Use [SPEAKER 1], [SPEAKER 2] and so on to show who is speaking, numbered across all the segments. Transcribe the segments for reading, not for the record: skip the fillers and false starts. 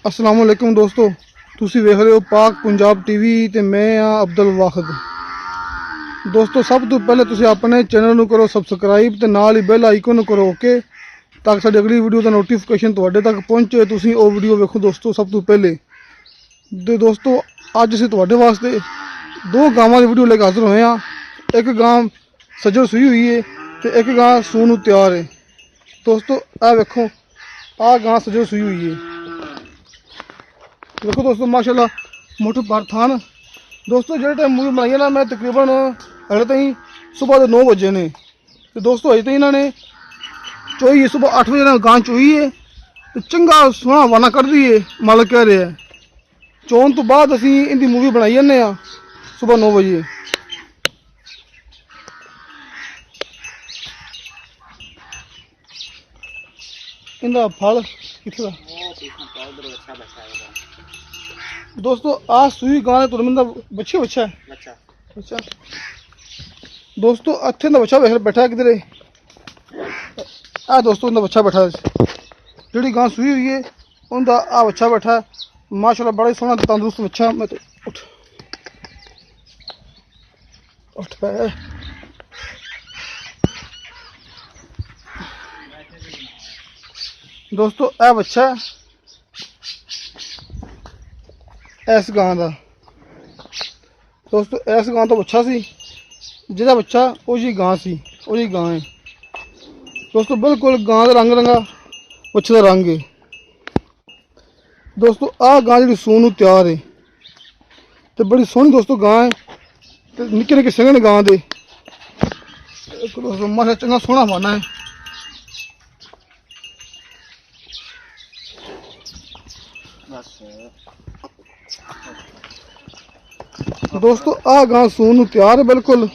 [SPEAKER 1] अस्सलाम वालेकुम दोस्तों, तुसी वेख रहे हो पाक पंजाब टीवी ते मैं हाँ अब्दुल वाहिद। दोस्तों सब तो पहले तुसी अपने चैनल नूं करो सबसक्राइब ते नाल ही बेल आइकन नूं करो ओके, ताकि साडी अगली वीडियो दा नोटिफिकेशन तुहाडे तक पहुंचे। तुसी वो वीडियो वेखो दोस्तों सब तो पहले। दोस्तों अज असीं तुहाडे वास्ते दो गावां दी वीडियो लेके हाजिर होए हां। एक गां सज्जड़ सूई हुई है ते एक गां सूण नूं तैयार है। दोस्तों आ वेखो, आ गां सज्जड़ सूई हुई है। देखो दोस्तों माशाल्लाह मोटे पर थान। दोस्तों जो टाइम मूवी बनाई है ना, मैं तकरीबन अगले तई सुबह के 9 बजे ने। तो दोस्तों अजे तक इन्होंने चोई है, सुबह 8 बजे गां चोई है तो चंगा सोहना वाना कर दी है। मालिक कह रहे हैं चोन तो बाद असी इनकी मूवी बनाई जन्ने सुबह 9 बजे। इनका फल कितना दोस्तों आ सूई गां तुरमिंदा बच्चे बच्चा है बच्चा। दोस्तों इत्थे दा बच्चा बैठा है किधर आ। दोस्तों इनका बच्चा बैठा है, जी गां सूई हुई है उनका आ बच्चा बैठा है। माशाल्लाह बड़ा ही सोहना तंदुरुस्त बच्चा। मैं तो उठ पे दोस्तों ए बच्चा इस गां का। दोस्तों इस गां तो बच्चा सी, जिहदा बच्चा वो जी गां सी, वो जी गां है। दोस्तों बिल्कुल गां का रंग रंगा बच्चे का रंग है। दोस्तों आ गां जी सूण नूं तैयार है तो बड़ी सोहनी दोस्तों गां है तो निक्के निक्के सिंघ ने गां दे। दोस्तों माशा चंगा सोहना माना है। दोस्तों आ गां सूण नूं तैयार है, बिल्कुल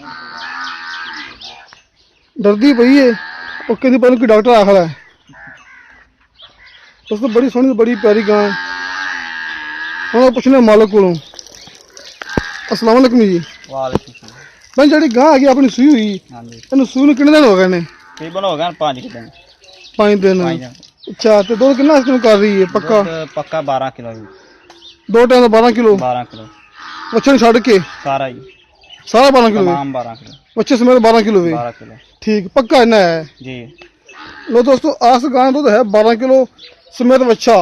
[SPEAKER 1] डरदी पई है और कहती पता कोई डॉक्टर आखिर है। दोस्तों बड़ी सोहनी बड़ी प्यारी गां है। हम पुछने मालिक को। अस्सलाम वालेकुम जी। मैं जी गां है अपनी सूई हुई इन सूई कितने दिन हो गए ने?
[SPEAKER 2] तकरीबन हो गए
[SPEAKER 1] 5 दिन। अच्छा तो दूध कितना इस्तेमाल कर रही है?
[SPEAKER 2] पक्का 12 किलो।
[SPEAKER 1] दो टाइम का 12 किलो बच्चे छड़ के
[SPEAKER 2] सारा
[SPEAKER 1] 12 किलो
[SPEAKER 2] 12 किलो
[SPEAKER 1] बच्चे समेत 12 किलो वे।
[SPEAKER 2] 12 किलो
[SPEAKER 1] ठीक पक्का इन्ना है
[SPEAKER 2] जी।
[SPEAKER 1] लो दोस्तों आस गां दूध है 12 किलो समेत बच्चा,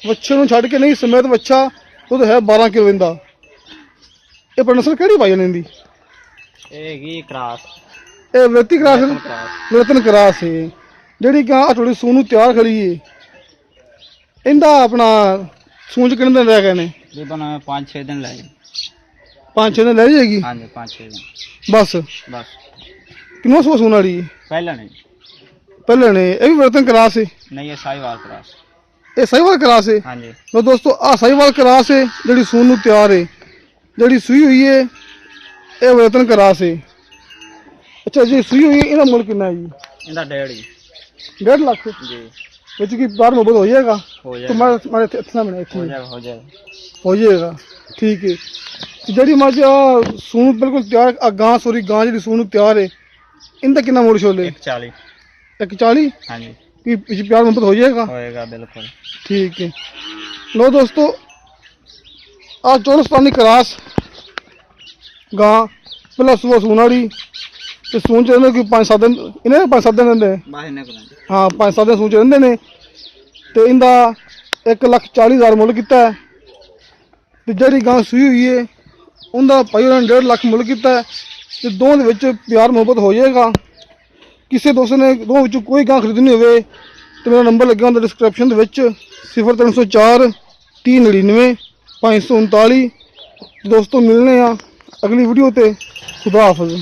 [SPEAKER 1] बच्चे नूं छड़ के नहीं समेत बच्चा दूध है 12 किलो इंदा। ये पर नस्ल केड़ी पाई इनदी? ए व्यक्ति क्रास रतन क्रास है। जी गां थोड़ी सूण नूं तैयार खड़ी है। इंदा अपना सूण च कितने दिन रह गए ने?
[SPEAKER 2] 5-6 दिन लगे।
[SPEAKER 1] 5-6 दिन रह जाएगी?
[SPEAKER 2] हाँ जी 5-6 दिन
[SPEAKER 1] बस कितना सुबह सूण वाली?
[SPEAKER 2] पहले नहीं,
[SPEAKER 1] पहले ने ये भी वर्तन क्रास है?
[SPEAKER 2] नहीं ये साहिवाल क्रास।
[SPEAKER 1] ये साहिवाल क्रास है?
[SPEAKER 2] हाँ जी।
[SPEAKER 1] तो दोस्तों आ साहिवाल क्रास है जी सूण नूं तैयार है। जी सूई हुई है ये वर्तन क्रास है। अच्छा जी सूई हुई है इनका मुल कितना है जी?
[SPEAKER 2] इनका
[SPEAKER 1] 1.5 लाख
[SPEAKER 2] जी।
[SPEAKER 1] बच्चे की प्यार मोहब्बत हो जाएगा?
[SPEAKER 2] हो जाएगा
[SPEAKER 1] तुम्हारे इतना हो जाएगा ठीक है। जी मज सूण बिल्कुल तैयार गां सॉरी गां जी सूण तैयार है। इनका कितना मुल छोले? 140।
[SPEAKER 2] हाँ जी।
[SPEAKER 1] कि प्यार मोहब्बत हो जाएगा?
[SPEAKER 2] होएगा बिल्कुल
[SPEAKER 1] ठीक है। लो दोस्तों आ चौरस्तानी क्रास गां पहला सुबह सूण वाली तो सूण च रहिंदे कोई 5-7 दिन इन्हें 5-7 दिन रहिंदे। हाँ 5-7 दिन सूण च रहिंदे ने तो इनका 1,40,000 मुल किया है। तो जी गां सूई हुई है उनका भाई उन्होंने 1.5 लाख मुल किया है। तो दोनों के प्यार मोहब्बत हो जाएगा। किसी दोस्त ने दो कोई गां खरीदनी हो तो मेरा नंबर लगे होंगे डिस्क्रिप्शन 0304 399 539। दोस्तों मिलने अगली वीडियो ते। खुदा हाफिज़।